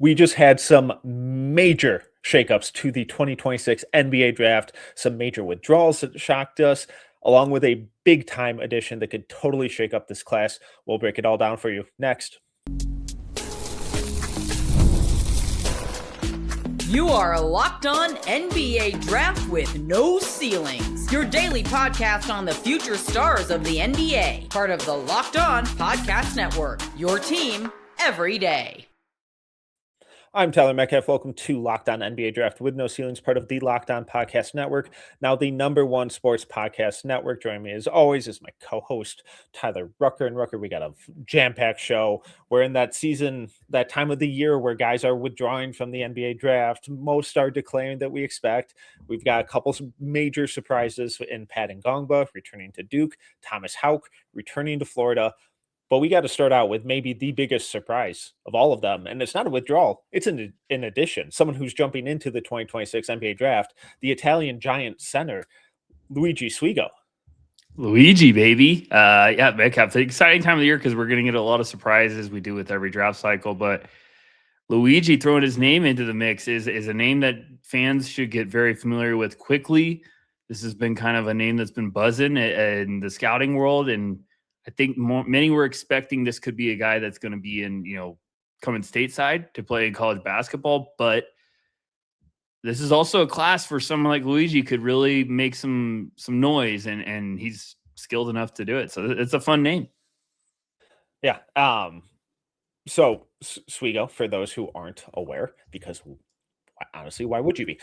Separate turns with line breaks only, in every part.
We just had some major shakeups to the 2026 NBA draft, some major withdrawals that shocked us, along with a big time addition that could totally shake up this class. We'll break it all down for you next.
You are Locked On NBA Draft with no ceilings. Your daily podcast on the future stars of the NBA. Part of the Locked On Podcast Network. Your team every day.
I'm Tyler Metcalf. Welcome to Locked On NBA Draft with No Ceilings, part of the Locked On Podcast Network, now the #1 sports podcast network. Joining me as always is my co-host, Tyler Rucker. And Rucker, we got a jam-packed show. We're in that season, that time of the year where guys are withdrawing from the NBA draft. Most are declaring that we expect. We've got a couple major surprises in Pat Ngongba returning to Duke, Thomas Haugh returning to Florida. But we got to start out with maybe the biggest surprise of all of them. And it's not a withdrawal. It's an addition. Someone who's jumping into the 2026 NBA draft, the Italian giant center, Luigi Suigo.
Luigi, baby. Yeah, Metcalf. The exciting time of the year because we're going to get a lot of surprises. We do with every draft cycle. But Luigi throwing his name into the mix is a name that fans should get very familiar with quickly. This has been kind of a name that's been buzzing in the scouting world. And I think many were expecting this could be a guy that's going to be coming stateside to play in college basketball. But this is also a class for someone like Luigi could really make some noise, and he's skilled enough to do it. So it's a fun name.
Yeah. So Suigo, for those who aren't aware, because honestly, why would you be?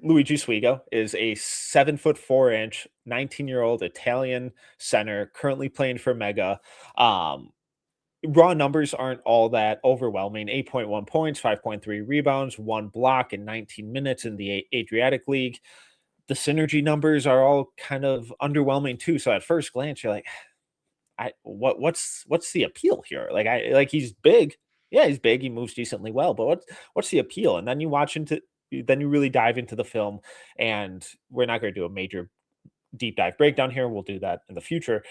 Luigi Suigo is a 7'4", 19-year-old Italian center currently playing for Mega. Raw numbers aren't all that overwhelming. 8.1 points, 5.3 rebounds, 1 block in 19 minutes in the Adriatic League. The synergy numbers are all kind of underwhelming too. So at first glance, you're like, what's the appeal here? He's big. Yeah, he's big. He moves decently well, but what's the appeal? And then you really dive into the film, and we're not going to do a major deep dive breakdown here. We'll do that in the future.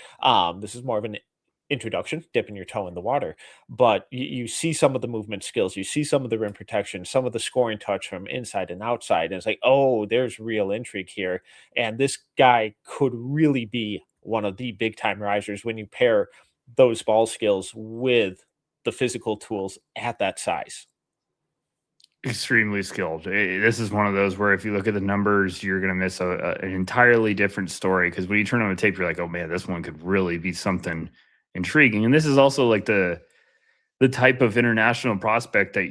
This is more of an introduction, dipping your toe in the water, but you see some of the movement skills, you see some of the rim protection, some of the scoring touch from inside and outside. And it's like, oh, there's real intrigue here. And this guy could really be one of the big time risers when you pair those ball skills with the physical tools at that size.
Extremely skilled. This is one of those where if you look at the numbers, you're going to miss an entirely different story, because when you turn on the tape, you're like, oh man, this one could really be something intriguing. And this is also like the type of international prospect that,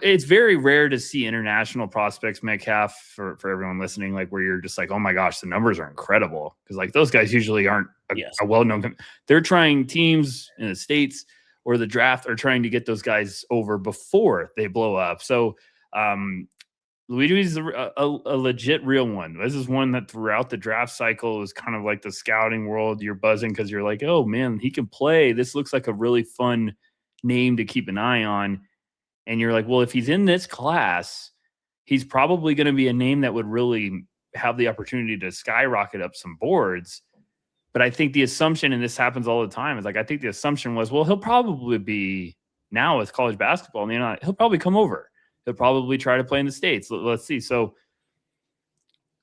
it's very rare to see international prospects, Metcalf, for everyone listening, like where you're just like, oh my gosh, the numbers are incredible. Because like those guys usually aren't a well-known. They're trying, teams in the States or the draft are trying to get those guys over before they blow up. So Luigi's a legit real one. This is one that throughout the draft cycle is kind of like the scouting world. You're buzzing because you're like, oh man, he can play. This looks like a really fun name to keep an eye on. And you're like, well, if he's in this class, he's probably going to be a name that would really have the opportunity to skyrocket up some boards. But I think the assumption, and this happens all the time, is like, I think the assumption was, well, he'll probably be now with college basketball, and he'll probably come over. He'll probably try to play in the States. Let's see. So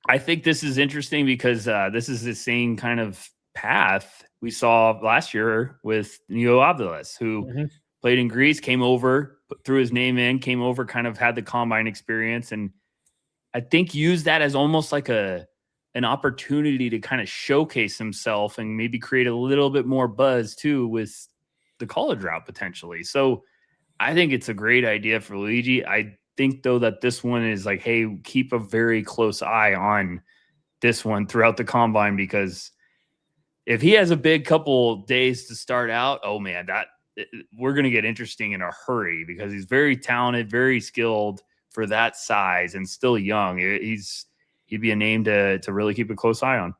I think this is interesting because this is the same kind of path we saw last year with Neo Abdelis, who played in Greece, came over, threw his name in, came over, kind of had the combine experience, and I think used that as almost like an opportunity to kind of showcase himself and maybe create a little bit more buzz too with the college route potentially. So I think it's a great idea for Luigi. I think though that this one is like, hey, keep a very close eye on this one throughout the combine, because if he has a big couple days to start out, oh man, we're going to get interesting in a hurry, because he's very talented, very skilled for that size and still young. He'd be a name to really keep a close eye on.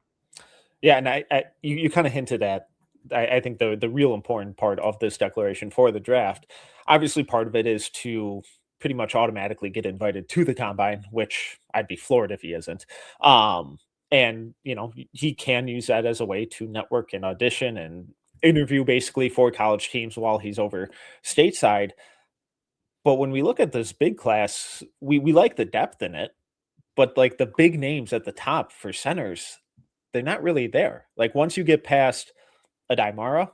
Yeah, and you kind of hinted at, I think the real important part of this declaration for the draft, obviously part of it is to pretty much automatically get invited to the combine, which I'd be floored if he isn't. And, he can use that as a way to network and audition and interview basically for college teams while he's over stateside. But when we look at this big class, we like the depth in it, but like the big names at the top for centers, they're not really there. Like once you get past Adai,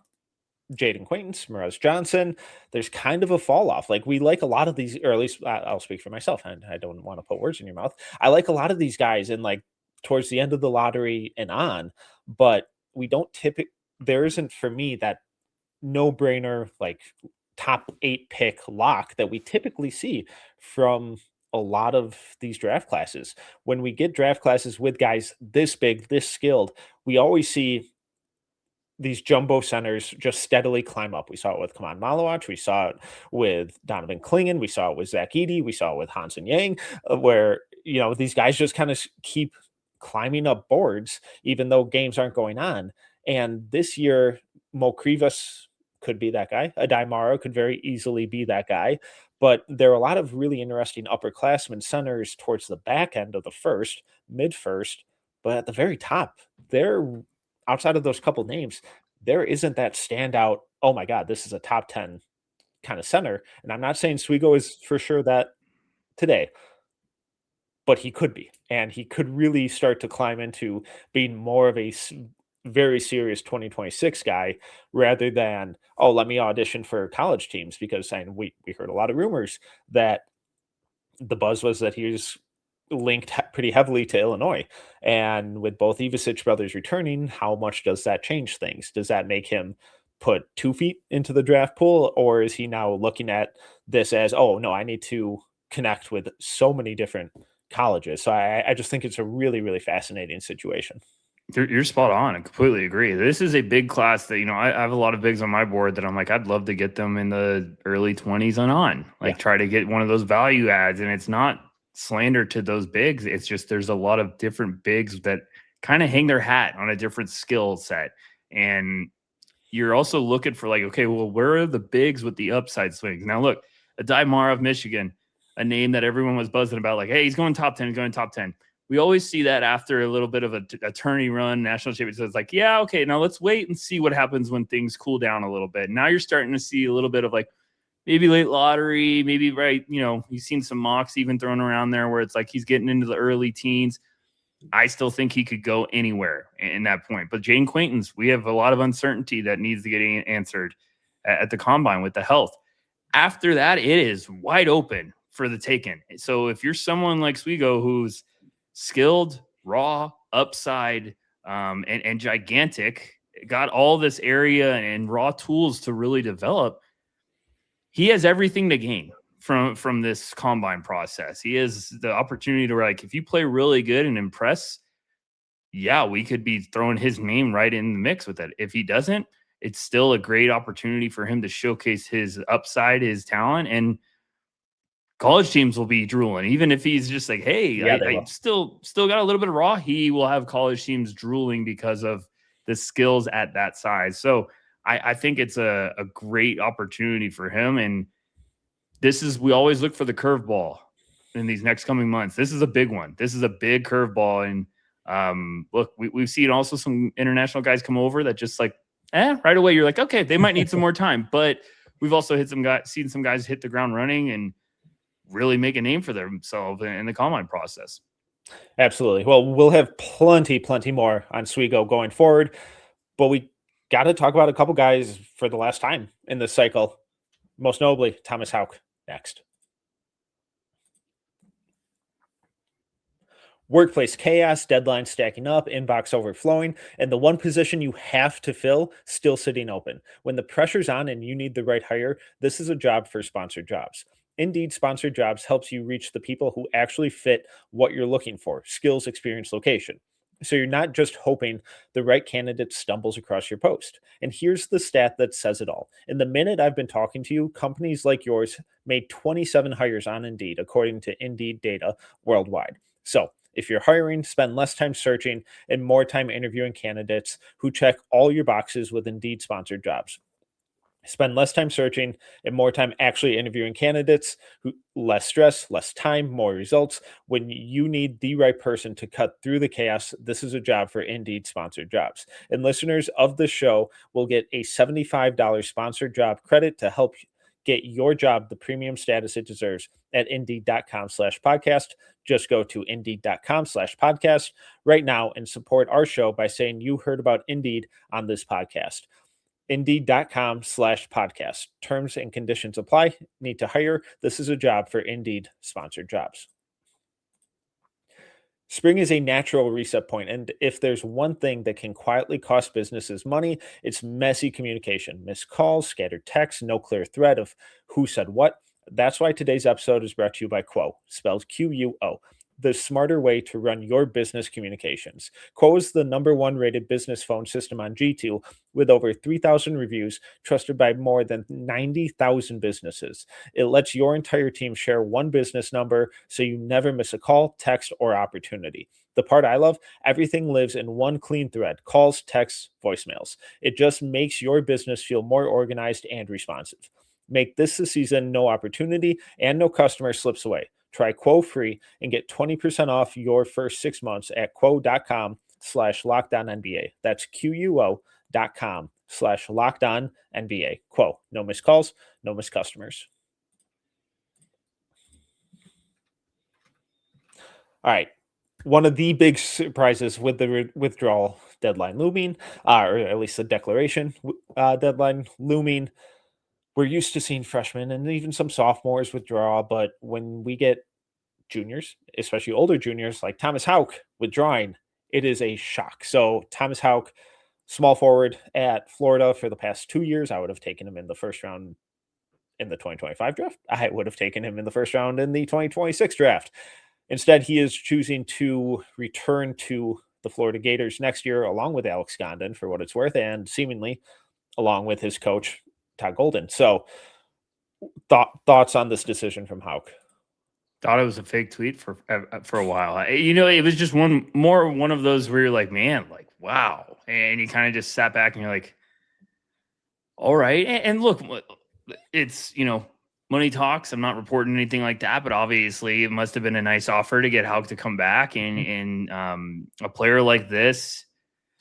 Jaden Quaintance, Morez Johnson, there's kind of a fall off. Like we like a lot of these, or at least I'll speak for myself, and I don't want to put words in your mouth. I like a lot of these guys in like towards the end of the lottery and on, but we don't typically, there isn't for me that no brainer, like top 8 pick lock that we typically see from a lot of these draft classes. When we get draft classes with guys this big, this skilled, we always see these jumbo centers just steadily climb up. We saw it with Kaman Malawach. We saw it with Donovan Clingan. We saw it with Zach Edey. We saw it with Hansen Yang, where, these guys just kind of keep climbing up boards, even though games aren't going on. And this year, Mo Krivas could be that guy. Adai could very easily be that guy. But there are a lot of really interesting upperclassmen centers towards the back end of the first, mid first. But at the very top, they're outside of those couple names, there isn't that standout, oh my God, this is a top 10 kind of center. And I'm not saying Suigo is for sure that today, but he could be. And he could really start to climb into being more of a very serious 2026 guy rather than, oh, let me audition for college teams, because we heard a lot of rumors that the buzz was that he was linked pretty heavily to Illinois. And with both Ivisic brothers returning, how much does that change things? Does that make him put 2 feet into the draft pool? Or is he now looking at this as, oh, no, I need to connect with so many different colleges? So I just think it's a really, really fascinating situation.
You're spot on. I completely agree. This is a big class that, I have a lot of bigs on my board that I'm like, I'd love to get them in the early 20s and on. Like try to get one of those value adds. And it's not slander to those bigs. It's just there's a lot of different bigs that kind of hang their hat on a different skill set. And you're also looking for like, okay, well, where are the bigs with the upside swings? Now, look, Adai of Michigan, a name that everyone was buzzing about, like, hey, he's going top 10, he's going top 10. We always see that after a little bit of a tourney run, national championship. So it's like, yeah, okay, now let's wait and see what happens when things cool down a little bit. Now you're starting to see a little bit of like maybe late lottery, maybe right. You've seen some mocks even thrown around there where it's like he's getting into the early teens. I still think he could go anywhere in that point. But Jaden Quaintance, we have a lot of uncertainty that needs to get answered at the combine with the health. After that, it is wide open for the taking. So if you're someone like Suigo who's skilled, raw, upside, and gigantic, got all this area and raw tools to really develop, he has everything to gain from this combine process. He has the opportunity to, like, if you play really good and impress, yeah, we could be throwing his name right in the mix with it. If he doesn't, it's still a great opportunity for him to showcase his upside, his talent, and college teams will be drooling. Even if he's just like, hey, I still got a little bit of raw, he will have college teams drooling because of the skills at that size. So I think it's a great opportunity for him. And we always look for the curveball in these next coming months. This is a big one. This is a big curveball. And look, we've seen also some international guys come over that just like, right away, you're like, okay, they might need some more time. But we've also seen some guys hit the ground running and really make a name for themselves in the combine process.
Absolutely. Well, we'll have plenty more on Suigo going forward, but we got to talk about a couple guys for the last time in this cycle, most notably Thomas Haugh next. Workplace chaos, deadlines stacking up, inbox overflowing, and the one position you have to fill still sitting open. When the pressure's on and you need the right hire, this is a job for sponsored jobs. Indeed, sponsored jobs helps you reach the people who actually fit what you're looking for: skills, experience, location. So you're not just hoping the right candidate stumbles across your post. And here's the stat that says it all. In the minute I've been talking to you, companies like yours made 27 hires on Indeed, according to Indeed data worldwide. So if you're hiring, spend less time searching and more time interviewing candidates who check all your boxes with Indeed sponsored jobs. Spend less time searching and more time actually interviewing candidates. Less stress, less time, more results. When you need the right person to cut through the chaos, this is a job for Indeed sponsored jobs. And listeners of the show will get a $75 sponsored job credit to help Get your job the premium status it deserves at Indeed.com/podcast. Just go to Indeed.com/podcast right now and support our show by saying you heard about Indeed on this podcast. Indeed.com/podcast. Terms and conditions apply. Need to hire? This is a job for Indeed sponsored jobs. Spring is a natural reset point, and if there's one thing that can quietly cost businesses money, it's messy communication. Missed calls, scattered texts, no clear thread of who said what. That's why today's episode is brought to you by Quo, spelled Quo, the smarter way to run your business communications. Quo is the #1 rated business phone system on G2 with over 3,000 reviews, trusted by more than 90,000 businesses. It lets your entire team share one business number so you never miss a call, text, or opportunity. The part I love, everything lives in one clean thread: calls, texts, voicemails. It just makes your business feel more organized and responsive. Make this the season no opportunity and no customer slips away. Try Quo free and get 20% off your first 6 months at quo.com/LockedOnNBA. That's QUO.com/LockedOnNBA. Quo. No missed calls, no missed customers. All right. One of the big surprises with the withdrawal deadline looming, or at least the declaration deadline looming, we're used to seeing freshmen and even some sophomores withdraw, but when we get juniors, especially older juniors like Thomas Haugh withdrawing, it is a shock. So Thomas Haugh, small forward at Florida for the past 2 years, I would have taken him in the first round in the 2025 draft. I would have taken him in the first round in the 2026 draft. Instead, he is choosing to return to the Florida Gators next year, along with Alex Gondon, for what it's worth, and seemingly along with his coach, Todd Golden. So thoughts on this decision from Haugh?
Thought it was a fake tweet for a while. It was just one of those where you're like, man, like, wow. And you kind of just sat back and you're like, all right. And look, it's, money talks. I'm not reporting anything like that, but obviously it must have been a nice offer to get Haugh to come back. And a player like this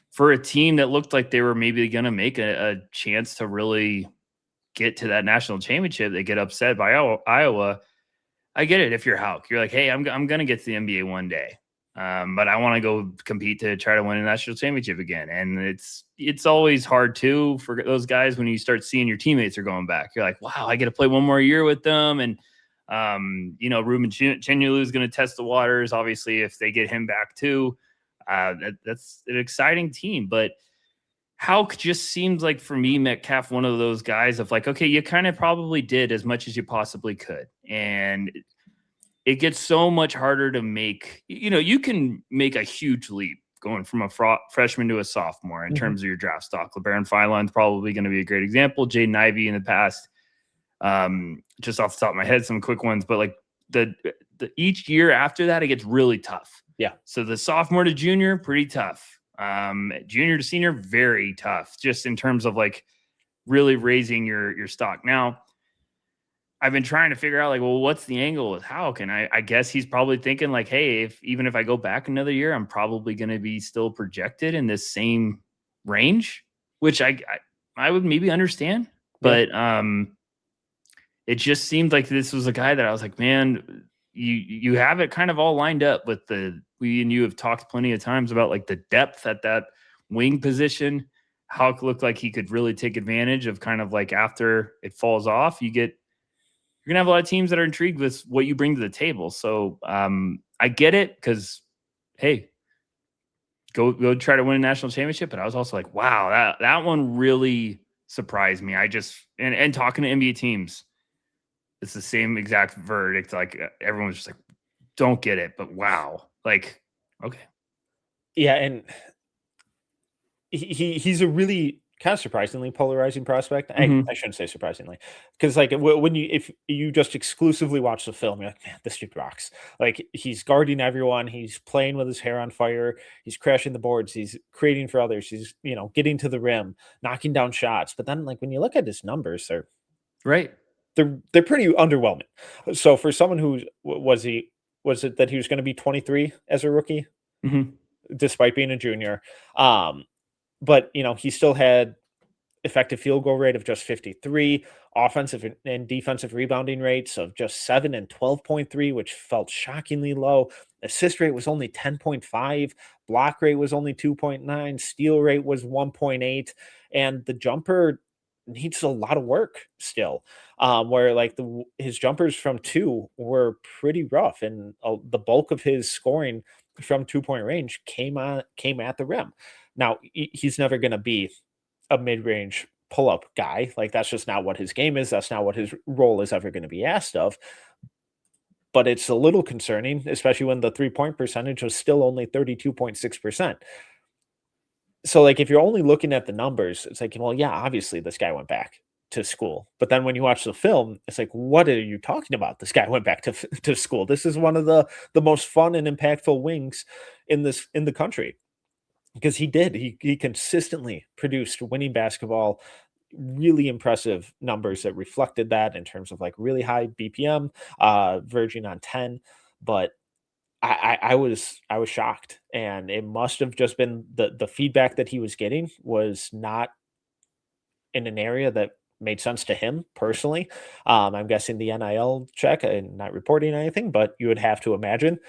for a team that looked like they were maybe going to make a chance to really get to that national championship, they get upset by Iowa. I get it. If you're Haugh, you're like, hey, I'm going to get to the NBA one day. But I want to go compete to try to win a national championship again. And it's always hard too for those guys when you start seeing your teammates are going back. You're like, wow, I get to play one more year with them. And, Ruben Chinyelu is going to test the waters. Obviously, if they get him back too, that's an exciting team. But Haugh just seems like, for me, Metcalf, one of those guys of like, okay, you kind of probably did as much as you possibly could. And it gets so much harder to make, you can make a huge leap going from a freshman to a sophomore in terms of your draft stock. LeBaron Feinlein's probably going to be a great example. Jaden Ivey in the past, just off the top of my head, some quick ones, but like the each year after that, it gets really tough.
Yeah.
So the sophomore to junior, pretty tough. Junior to senior, very tough, just in terms of like really raising your stock. Now, I've been trying to figure out like, well, what's the angle with Haugh? And I guess he's probably thinking like, hey, even if I go back another year, I'm probably going to be still projected in this same range, which I would maybe understand. But it just seemed like this was a guy that I was like, man, you have it kind of all lined up with we and you have talked plenty of times about like the depth at that wing position. Haugh looked like he could really take advantage of kind of like after it falls off, you're going to have a lot of teams that are intrigued with what you bring to the table. So I get it because, hey, go try to win a national championship. But I was also like, wow, that one really surprised me. And talking to NBA teams, it's the same exact verdict. Like everyone's just like, don't get it, but wow. Like, okay.
Yeah, and he's a really kind of surprisingly polarizing prospect. I shouldn't say surprisingly, because like if you just exclusively watch the film, you're like, man, this dude rocks. Like he's guarding everyone, he's playing with his hair on fire, he's crashing the boards, he's creating for others, he's getting to the rim, knocking down shots. But then like when you look at his numbers, they're pretty underwhelming. So for someone who was it that he was going to be 23 as a rookie, despite being a junior? But he still had effective field goal rate of just 53, offensive and defensive rebounding rates of just 7 and 12.3, which felt shockingly low. Assist rate was only 10.5, block rate was only 2.9, steal rate was 1.8, and the jumper needs a lot of work still. Where like his jumpers from 2 were pretty rough, and the bulk of his scoring from 2-point range came at the rim. Now he's never going to be a mid-range pull-up guy. Like, that's just not what his game is. That's not what his role is ever going to be asked of. But it's a little concerning, especially when the 3-point percentage was still only 32.6%. So, like, if you're only looking at the numbers, it's like, well, yeah, obviously this guy went back to school. But then when you watch the film, it's like, what are you talking about? This guy went back to school. This is one of the most fun and impactful wings in the country, because he did. He consistently produced winning basketball, really impressive numbers that reflected that in terms of like really high BPM, verging on 10. But I was shocked, and it must have just been the feedback that he was getting was not in an area that made sense to him personally. I'm guessing the NIL check, and not reporting anything, but you would have to imagine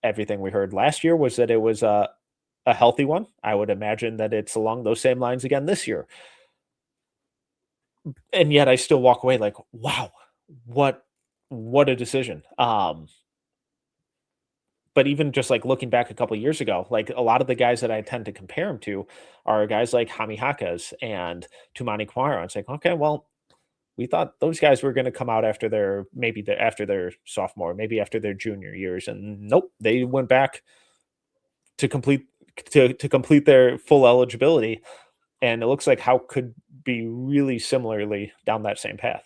everything we heard last year was that it was a healthy one. I would imagine that it's along those same lines again this year. And yet I still walk away like, wow, what a decision. But even just like looking back a couple of years ago, like a lot of the guys that I tend to compare him to are guys like Hami Hakas and Tumani Kamara. It's like, okay, well, we thought those guys were going to come out after after their sophomore, maybe after their junior years, and nope, they went back to complete their full eligibility. And it looks like Haugh could be really similarly down that same path.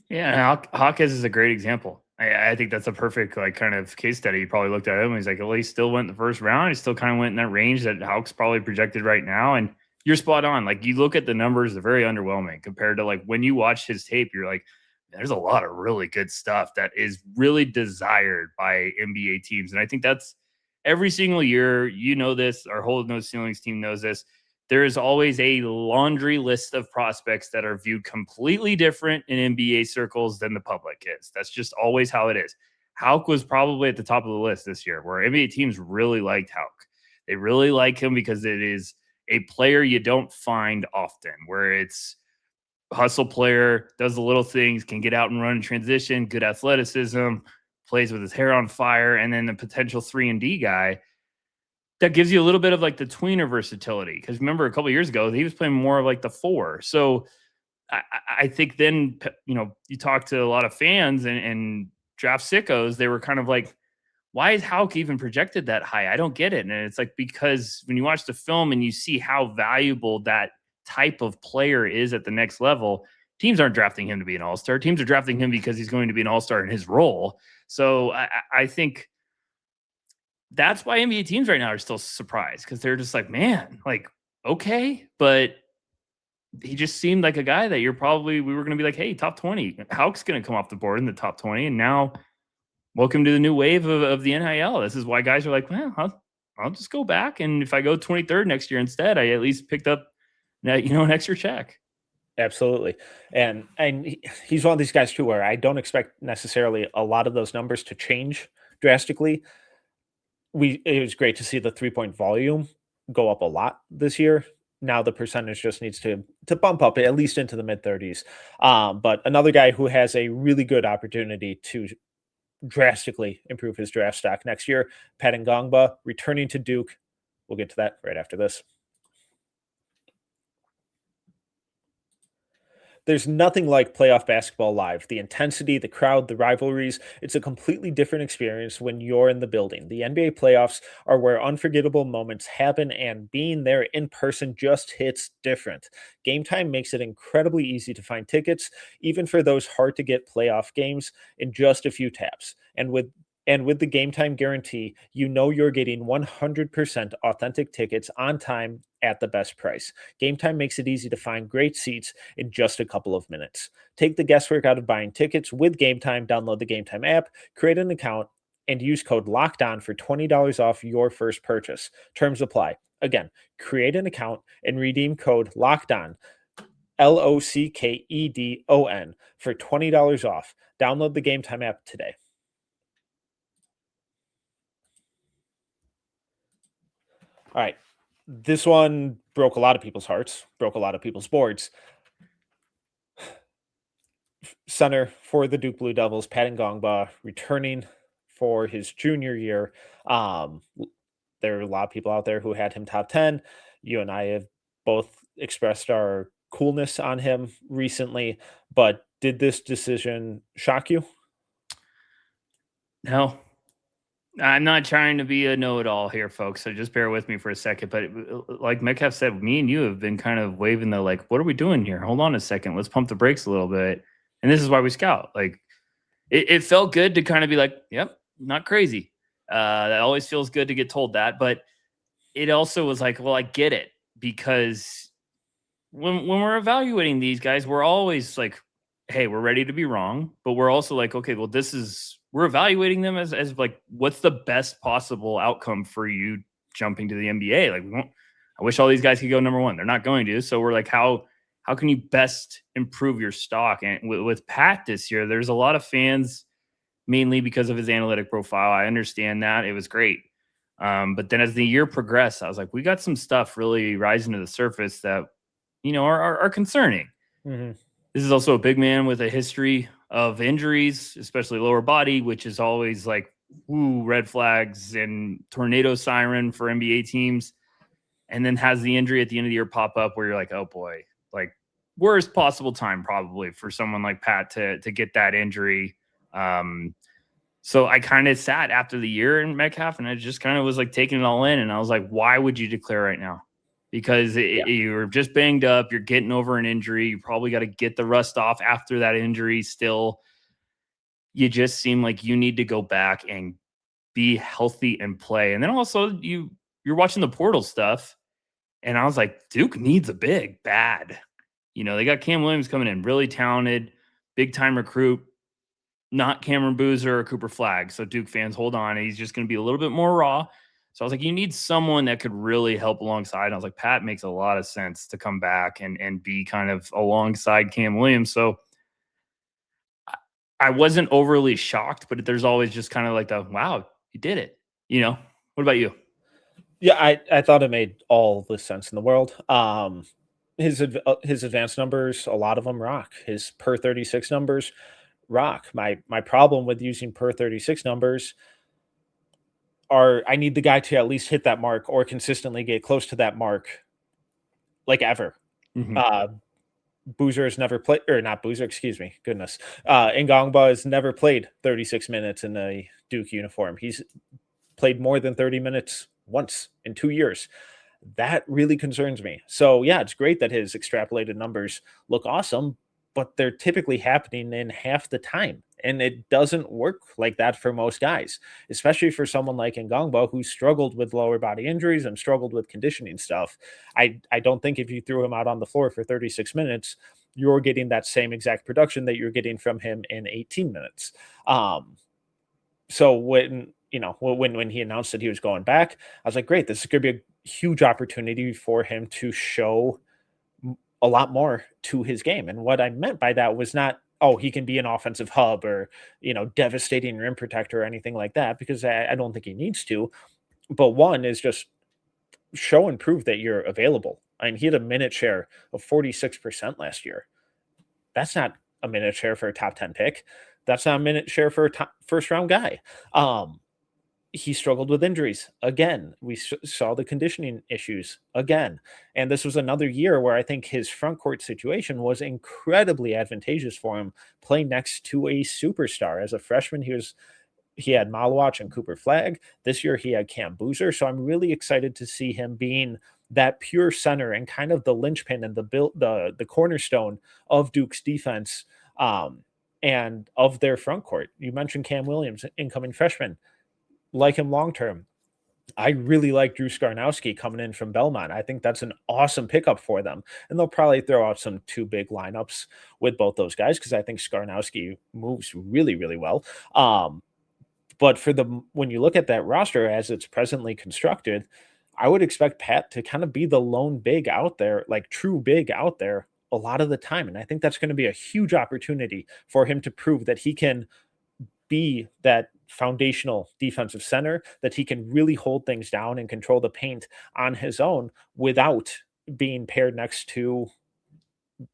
Yeah, Hawkins is a great example. I think that's a perfect like kind of case study. You probably looked at him and he's like, well, he still went in the first round. He still kind of went in that range that Haugh's probably projected right now. And you're spot on. Like, you look at the numbers, they're very underwhelming compared to like when you watch his tape, you're like, there's a lot of really good stuff that is really desired by NBA teams. And I think that's every single year, you know this, our whole No Ceilings team knows this. There is always a laundry list of prospects that are viewed completely different in NBA circles than the public is. That's just always how it is. Haugh was probably at the top of the list this year, where NBA teams really liked Haugh. They really like him because it is a player you don't find often, where it's hustle player, does the little things, can get out and run in transition, good athleticism, plays with his hair on fire, and then the potential 3-and-D guy that gives you a little bit of like the tweener versatility. Because remember, a couple of years ago, he was playing more of like the 4. So I think then, you know, you talk to a lot of fans and draft sickos, they were kind of like, why is Haugh even projected that high? I don't get it. And it's like, because when you watch the film and you see how valuable that type of player is at the next level, teams aren't drafting him to be an all-star. Teams are drafting him because he's going to be an all-star in his role. So I think that's why NBA teams right now are still surprised, because they're just like, man, like, okay, but he just seemed like a guy that we were going to be like, hey, top 20. Haugh's going to come off the board in the top 20. And now, welcome to the new wave of the NIL. This is why guys are like, well, I'll just go back. And if I go 23rd next year instead, I at least picked up, an extra check.
Absolutely. And he's one of these guys too, where I don't expect necessarily a lot of those numbers to change drastically. It was great to see the 3-point volume go up a lot this year. Now the percentage just needs to bump up at least into the mid-30s. But another guy who has a really good opportunity to drastically improve his draft stock next year, Pat Ngongba, returning to Duke. We'll get to that right after this. There's nothing like playoff basketball live. The intensity, the crowd, the rivalries, it's a completely different experience when you're in the building. The NBA playoffs are where unforgettable moments happen, and being there in person just hits different. Gametime makes it incredibly easy to find tickets, even for those hard-to-get playoff games, in just a few taps. And with the Gametime guarantee, you know you're getting 100% authentic tickets on time at the best price. Gametime makes it easy to find great seats in just a couple of minutes. Take the guesswork out of buying tickets with Gametime. Download the Gametime app, create an account, and use code LOCKEDON for $20 off your first purchase. Terms apply. Again, create an account and redeem code LOCKEDON LOCKEDON for $20 off. Download the Gametime app today. All right. This one broke a lot of people's hearts, broke a lot of people's boards. Center for the Duke Blue Devils, Pat Ngongba, returning for his junior year. There are a lot of people out there who had him top 10. You and I have both expressed our coolness on him recently, but did this decision shock you?
No, I'm not trying to be a know-it-all here, folks. So just bear with me for a second. But like Metcalf said, me and you have been kind of waving the like, what are we doing here? Hold on a second. Let's pump the brakes a little bit. And this is why we scout. Like, it felt good to kind of be like, yep, not crazy. That always feels good to get told that. But it also was like, well, I get it. Because when we're evaluating these guys, we're always like, hey, we're ready to be wrong. But we're also like, okay, well, we're evaluating them as like, what's the best possible outcome for you jumping to the NBA? Like, I wish all these guys could go number one. They're not going to. So we're like, how can you best improve your stock? And with Pat this year, there's a lot of fans, mainly because of his analytic profile. I understand that. It was great. But then as the year progressed, I was like, we got some stuff really rising to the surface that, are concerning.
Mm-hmm.
This is also a big man with a history of injuries, especially lower body, which is always like, red flags and tornado siren for NBA teams. And then has the injury at the end of the year pop up where you're like, oh boy, like worst possible time probably for someone like Pat to get that injury. So I kind of sat after the year in Metcalf and I just kind of was like taking it all in. And I was like, why would you declare right now? Because you're just banged up. You're getting over an injury. You probably got to get the rust off after that injury still. You just seem like you need to go back and be healthy and play. And then also you're watching the portal stuff. And I was like, Duke needs a big, bad. They got Cam Williams coming in, really talented, big-time recruit, not Cameron Boozer or Cooper Flagg. So Duke fans, hold on. He's just going to be a little bit more raw. So I was like, you need someone that could really help alongside. And I was like, Pat makes a lot of sense to come back and be kind of alongside Cam Williams. So I wasn't overly shocked, but there's always just kind of like wow, he did it. What about you?
Yeah, I thought it made all the sense in the world. His advanced numbers, a lot of them rock. His per 36 numbers rock. My problem with using per 36 numbers are I need the guy to at least hit that mark or consistently get close to that mark, like ever.
Mm-hmm.
Boozer has never played, or not Boozer, excuse me, goodness. Ngongba has never played 36 minutes in a Duke uniform. He's played more than 30 minutes once in 2 years. That really concerns me. So yeah, it's great that his extrapolated numbers look awesome, but they're typically happening in half the time. And it doesn't work like that for most guys, especially for someone like Ngongba who struggled with lower body injuries and struggled with conditioning stuff. I don't think if you threw him out on the floor for 36 minutes, you're getting that same exact production that you're getting from him in 18 minutes. So when he announced that he was going back, I was like, great, this is going to be a huge opportunity for him to show a lot more to his game. And what I meant by that was not, he can be an offensive hub or, devastating rim protector or anything like that, because I don't think he needs to. But one is just show and prove that you're available. I mean, he had a minute share of 46% last year. That's not a minute share for a top 10 pick. That's not a minute share for a first round guy. He struggled with injuries again. We saw the conditioning issues again. And this was another year where I think his front court situation was incredibly advantageous for him, playing next to a superstar. As a freshman, he had Malawach and Cooper Flagg. This year he had Cam Boozer. So I'm really excited to see him being that pure center and kind of the linchpin and the cornerstone of Duke's defense and of their front court. You mentioned Cam Williams, incoming freshman. Like him long term. I really like Drew Skarnowski coming in from Belmont. I think that's an awesome pickup for them. And they'll probably throw out some two big lineups with both those guys because I think Skarnowski moves really, really well. But when you look at that roster as it's presently constructed, I would expect Pat to kind of be the lone big out there, like true big out there a lot of the time. And I think that's going to be a huge opportunity for him to prove that he can be that foundational defensive center, that he can really hold things down and control the paint on his own without being paired next to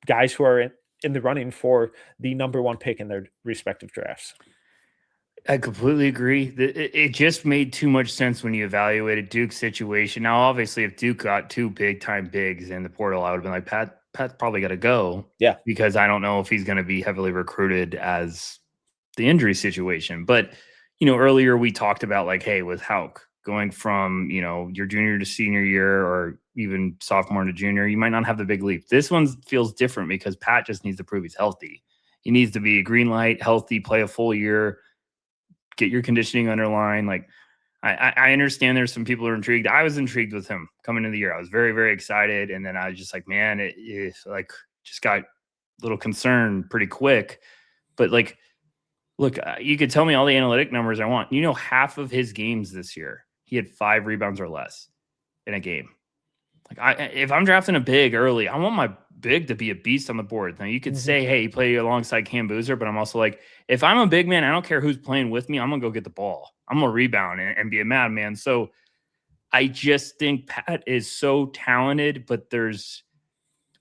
guys who are in the running for the number one pick in their respective drafts.
I completely agree. It just made too much sense when you evaluated Duke's situation. Now, obviously, if Duke got 2 big-time bigs in the portal, I would have been like, Pat's probably got to go.
Yeah.
Because I don't know if he's going to be heavily recruited as the injury situation. But, earlier we talked about like, hey, with Haugh going from, your junior to senior year or even sophomore to junior, you might not have the big leap. This one feels different because Pat just needs to prove he's healthy. He needs to be a green light, healthy, play a full year, get your conditioning underlined. Like, I understand there's some people who are intrigued. I was intrigued with him coming into the year. I was very, very excited. And then I was just like, man, it like just got a little concerned pretty quick. But like, look, you could tell me all the analytic numbers I want. Half of his games this year, he had 5 rebounds or less in a game. Like, if I'm drafting a big early, I want my big to be a beast on the board. Now, you could say, hey, you play alongside Cam Boozer, but I'm also like, if I'm a big man, I don't care who's playing with me. I'm going to go get the ball. I'm going to rebound and be a madman. So I just think Pat is so talented, but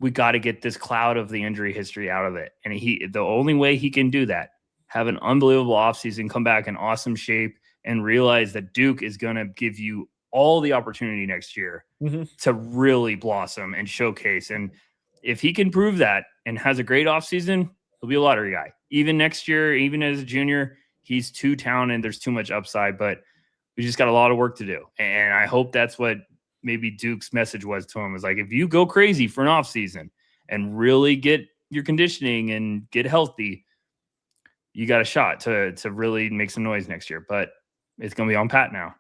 we got to get this cloud of the injury history out of it. And the only way he can do that, have an unbelievable offseason, come back in awesome shape, and realize that Duke is going to give you all the opportunity next year to really blossom and showcase. And if he can prove that and has a great offseason, he'll be a lottery guy. Even next year, even as a junior, he's too talented. There's too much upside, but we just got a lot of work to do. And I hope that's what maybe Duke's message was to him, was like, if you go crazy for an offseason and really get your conditioning and get healthy, you got a shot to really make some noise next year. But it's going to be on Pat now.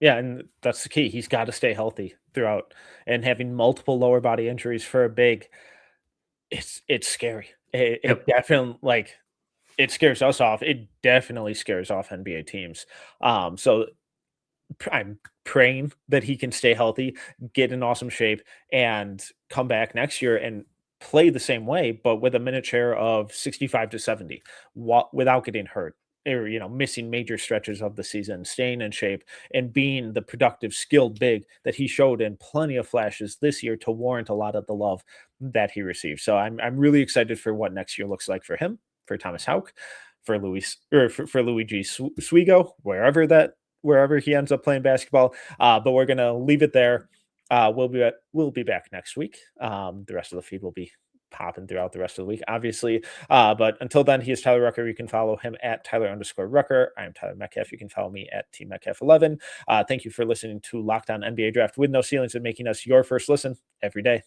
Yeah, and that's the key. He's got to stay healthy throughout, and having multiple lower body injuries for a big, it's scary. It definitely, it scares us off. It definitely scares off NBA teams. So I'm praying that he can stay healthy, get in awesome shape, and come back next year and play the same way, but with a minute share of 65 to 70 without getting hurt or, missing major stretches of the season, staying in shape and being the productive, skilled big that he showed in plenty of flashes this year to warrant a lot of the love that he received. So I'm really excited for what next year looks like for him, for Thomas Haugh, for Luigi Suigo, wherever he ends up playing basketball. But we're going to leave it there. We'll be back next week. The rest of the feed will be popping throughout the rest of the week, obviously. But until then, he is Tyler Rucker. You can follow him at Tyler_Rucker. I am Tyler Metcalf. You can follow me at TMetcalf11. Thank you for listening to Locked On NBA Draft with no ceilings and making us your first listen every day.